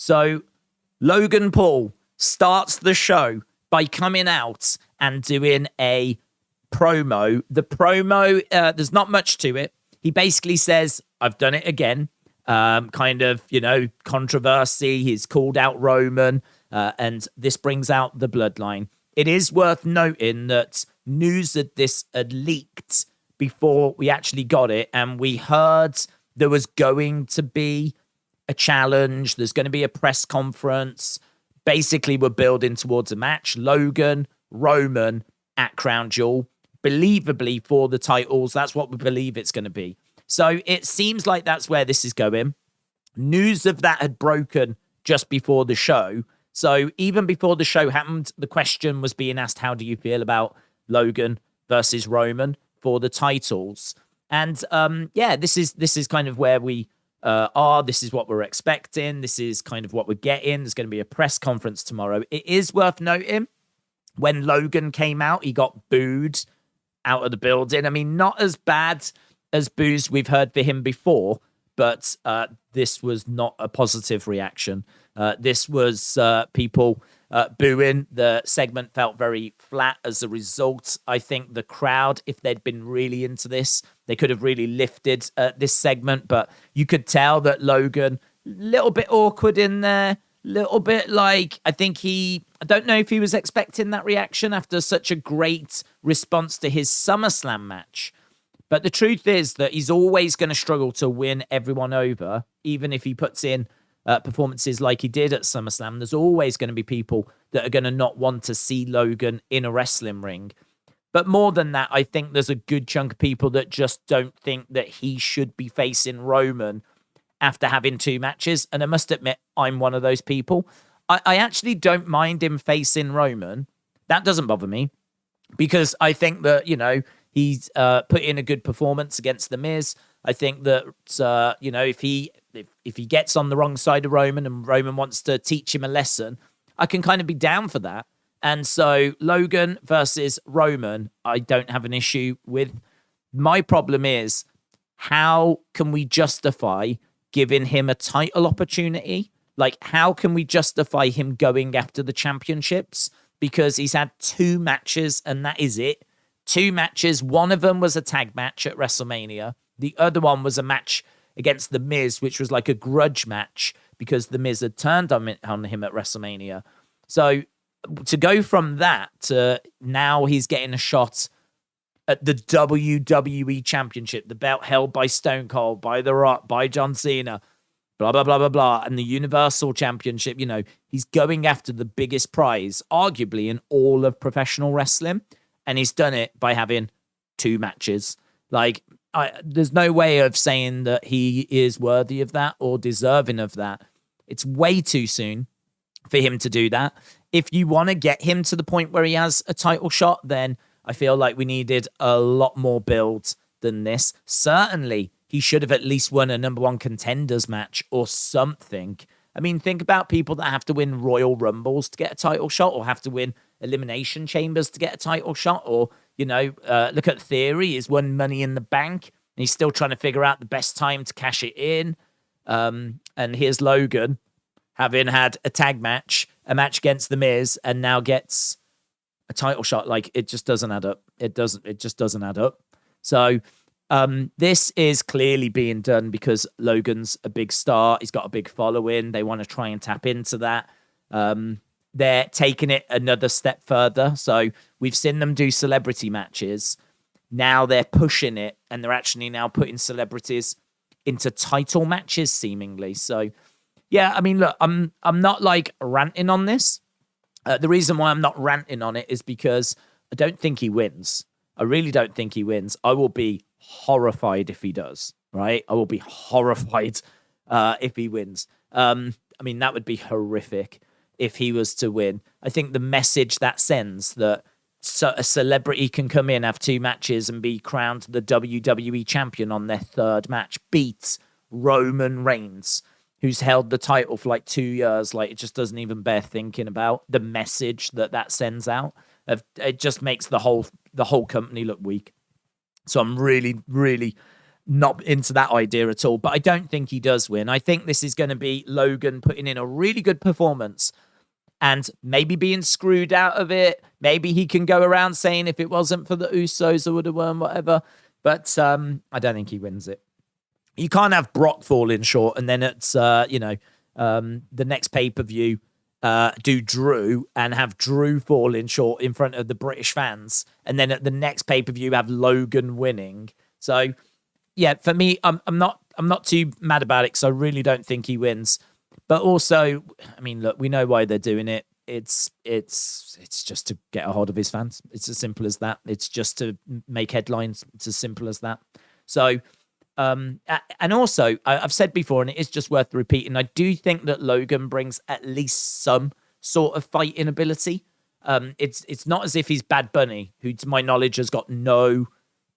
So Logan Paul starts the show by coming out and doing a promo. The promo, there's not much to it. He basically says, I've done it again. Kind of, controversy. He's called out Roman, and this brings out the bloodline. It is worth noting that news that this had leaked before we actually got it, and we heard there was going to be a challenge. There's going to be a press conference. Basically, we're building towards a match. Logan, Roman at Crown Jewel, believably for the titles. That's what we believe it's going to be. So it seems like that's where this is going. News of that had broken just before the show. So even before the show happened, the question was being asked, how do you feel about Logan versus Roman for the titles? And this is kind of where we are. This is what we're expecting. This is kind of what we're getting. There's going to be a press conference tomorrow. It is worth noting, when Logan came out, he got booed out of the building. I mean, not as bad as boos we've heard for him before, but this was not a positive reaction. This was people booing. The segment felt very flat as a result. I think the crowd, if they'd been really into this, they could have really lifted this segment, but you could tell that Logan, a little bit awkward in there, little bit like, I don't know if he was expecting that reaction after such a great response to his SummerSlam match. But the truth is that he's always going to struggle to win everyone over, even if he puts in performances like he did at SummerSlam. There's always going to be people that are going to not want to see Logan in a wrestling ring. But more than that, I think there's a good chunk of people that just don't think that he should be facing Roman after having 2 matches. And I must admit, I'm one of those people. I actually don't mind him facing Roman. That doesn't bother me, because I think that, he's put in a good performance against The Miz. I think that, if he gets on the wrong side of Roman and Roman wants to teach him a lesson, I can kind of be down for that. And so Logan versus Roman, I don't have an issue with. My problem is, how can we justify giving him a title opportunity? Like, how can we justify him going after the championships? Because he's had 2 matches and that is it. 2 matches. One of them was a tag match at WrestleMania. The other one was a match against The Miz, which was like a grudge match because The Miz had turned on him at WrestleMania. So to go from that to now he's getting a shot at the WWE Championship, the belt held by Stone Cold, by The Rock, by John Cena, blah, blah, blah, blah, blah, and the Universal Championship, he's going after the biggest prize, arguably, in all of professional wrestling. And he's done it by having 2 matches. Like, there's no way of saying that he is worthy of that or deserving of that. It's way too soon for him to do that. If you want to get him to the point where he has a title shot, then I feel like we needed a lot more build than this. Certainly, he should have at least won a number 1 contenders match or something. I mean, think about people that have to win Royal Rumbles to get a title shot, or have to win Elimination Chambers to get a title shot, or, look at Theory. He's won Money in the Bank, and he's still trying to figure out the best time to cash it in. And here's Logan, having had a match against The Miz, and now gets a title shot. Like, it just doesn't add up. It just doesn't add up. So this is clearly being done because Logan's a big star. He's got a big following. They want to try and tap into that. They're taking it another step further. So we've seen them do celebrity matches. Now they're pushing it, and they're actually now putting celebrities into title matches, seemingly. So, yeah, I mean, look, I'm not like ranting on this. The reason why I'm not ranting on it is because I don't think he wins. I really don't think he wins. I will be horrified if he does, right? I will be horrified if he wins. I mean, that would be horrific if he was to win. I think the message that sends, that a celebrity can come in, have 2 matches, and be crowned the WWE champion on their 3rd match, beat Roman Reigns, who's held the title for like 2 years. Like, it just doesn't even bear thinking about the message that sends out. It just makes the whole company look weak. So I'm really, really not into that idea at all. But I don't think he does win. I think this is going to be Logan putting in a really good performance and maybe being screwed out of it. Maybe he can go around saying if it wasn't for the Usos, I would have won, whatever. But I don't think he wins it. You can't have Brock falling short and then it's, the next pay-per-view do Drew and have Drew falling short in front of the British fans. And then at the next pay-per-view have Logan winning. So, yeah, for me, I'm not too mad about it because I really don't think he wins. But also, I mean, look, we know why they're doing it. It's just to get a hold of his fans. It's as simple as that. It's just to make headlines. It's as simple as that. So, and also, I've said before, and it is just worth repeating, I do think that Logan brings at least some sort of fighting ability. It's not as if he's Bad Bunny, who, to my knowledge, has got no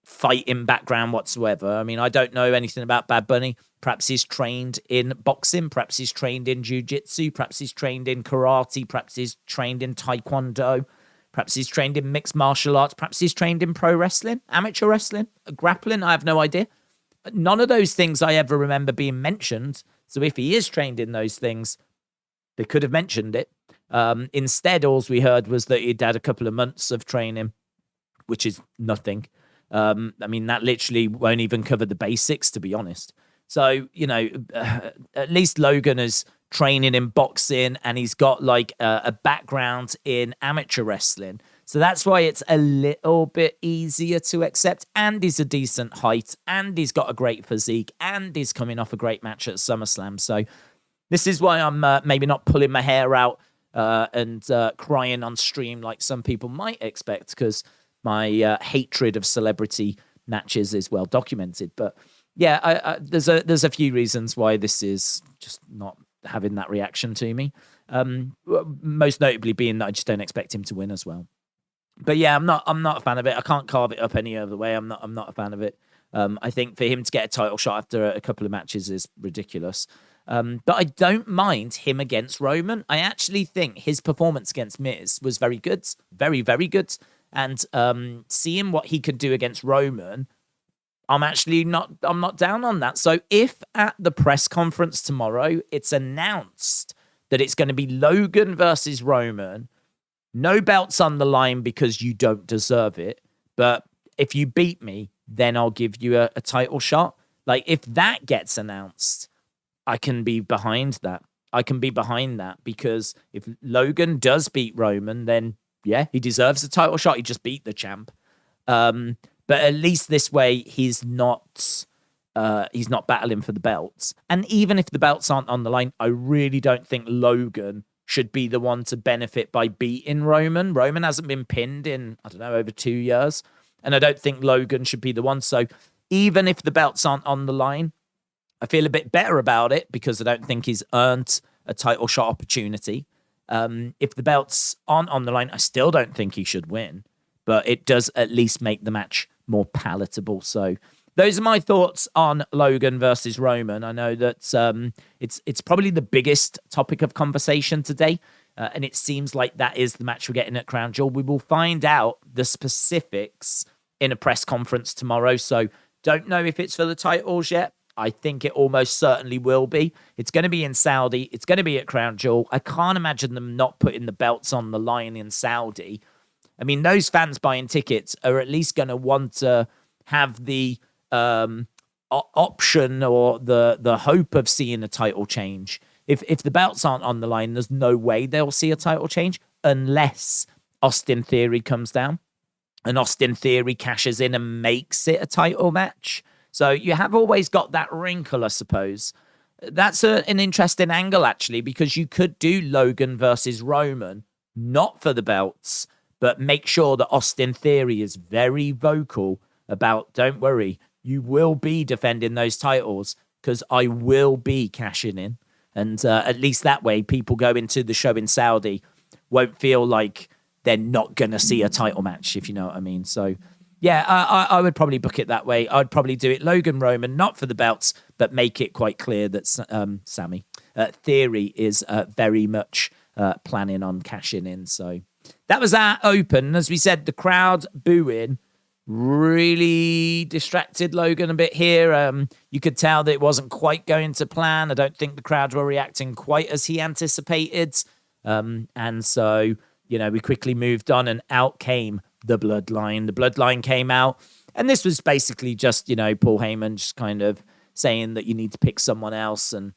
fighting background whatsoever. I mean, I don't know anything about Bad Bunny. Perhaps he's trained in boxing. Perhaps he's trained in jiu-jitsu. Perhaps he's trained in karate. Perhaps he's trained in taekwondo. Perhaps he's trained in mixed martial arts. Perhaps he's trained in pro wrestling, amateur wrestling, grappling. I have no idea. None of those things I ever remember being mentioned. So if he is trained in those things, they could have mentioned it. Instead, all we heard was that he'd had a couple of months of training, which is nothing. I mean, that literally won't even cover the basics, to be honest. So, at least Logan is training in boxing and he's got like a background in amateur wrestling. So that's why it's a little bit easier to accept. And he's a decent height and he's got a great physique and he's coming off a great match at SummerSlam. So this is why I'm maybe not pulling my hair out and crying on stream like some people might expect, because my hatred of celebrity matches is well documented. But yeah, there's a few reasons why this is just not having that reaction to me. Most notably being that I just don't expect him to win as well. But yeah, I'm not a fan of it. I can't carve it up any other way. I'm not a fan of it. I think for him to get a title shot after a couple of matches is ridiculous. But I don't mind him against Roman. I actually think his performance against Miz was very good, very, very good. And seeing what he could do against Roman, I'm not down on that. So if at the press conference tomorrow, it's announced that it's going to be Logan versus Roman, no belts on the line because you don't deserve it, but if you beat me, then I'll give you a title shot. Like, if that gets announced, I can be behind that. Because if Logan does beat Roman, then yeah, he deserves a title shot. He just beat the champ. But at least this way, he's not battling for the belts. And even if the belts aren't on the line, I really don't think Logan should be the one to benefit by beating Roman. Roman hasn't been pinned in, I don't know, over 2 years. And I don't think Logan should be the one. So even if the belts aren't on the line, I feel a bit better about it because I don't think he's earned a title shot opportunity. If the belts aren't on the line, I still don't think he should win. But it does at least make the match more palatable. So those are my thoughts on Logan versus Roman. I know that it's probably the biggest topic of conversation today, and it seems like that is the match we're getting at Crown Jewel. We will find out the specifics in a press conference tomorrow, so don't know if it's for the titles yet. I think it almost certainly will be. It's going to be in Saudi. It's going to be at Crown Jewel. I can't imagine them not putting the belts on the line in Saudi. I mean, those fans buying tickets are at least going to want to have the option or the hope of seeing a title change. If the belts aren't on the line, there's no way they'll see a title change unless Austin Theory comes down and Austin Theory cashes in and makes it a title match. So you have always got that wrinkle, I suppose. That's an interesting angle, actually, because you could do Logan versus Roman, not for the belts, but make sure that Austin Theory is very vocal about, don't worry, you will be defending those titles because I will be cashing in. And at least that way, people go into the show in Saudi won't feel like they're not going to see a title match, if you know what I mean. So, yeah, I would probably book it that way. I'd probably do it Logan Roman, not for the belts, but make it quite clear that Theory is very much planning on cashing in. So that was our open. As we said, the crowd booing really distracted Logan a bit here. You could tell that it wasn't quite going to plan. I don't think the crowd were reacting quite as he anticipated. And so, we quickly moved on, and out came the Bloodline. The Bloodline came out, and this was basically just, Paul Heyman just kind of saying that you need to pick someone else, and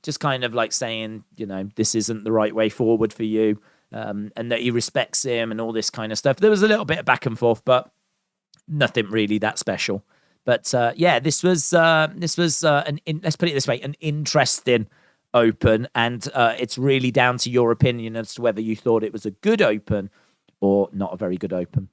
just kind of like saying, this isn't the right way forward for you, and that he respects him and all this kind of stuff. There was a little bit of back and forth, but nothing really that special. But this was let's put it this way, an interesting open, and it's really down to your opinion as to whether you thought it was a good open or not a very good open.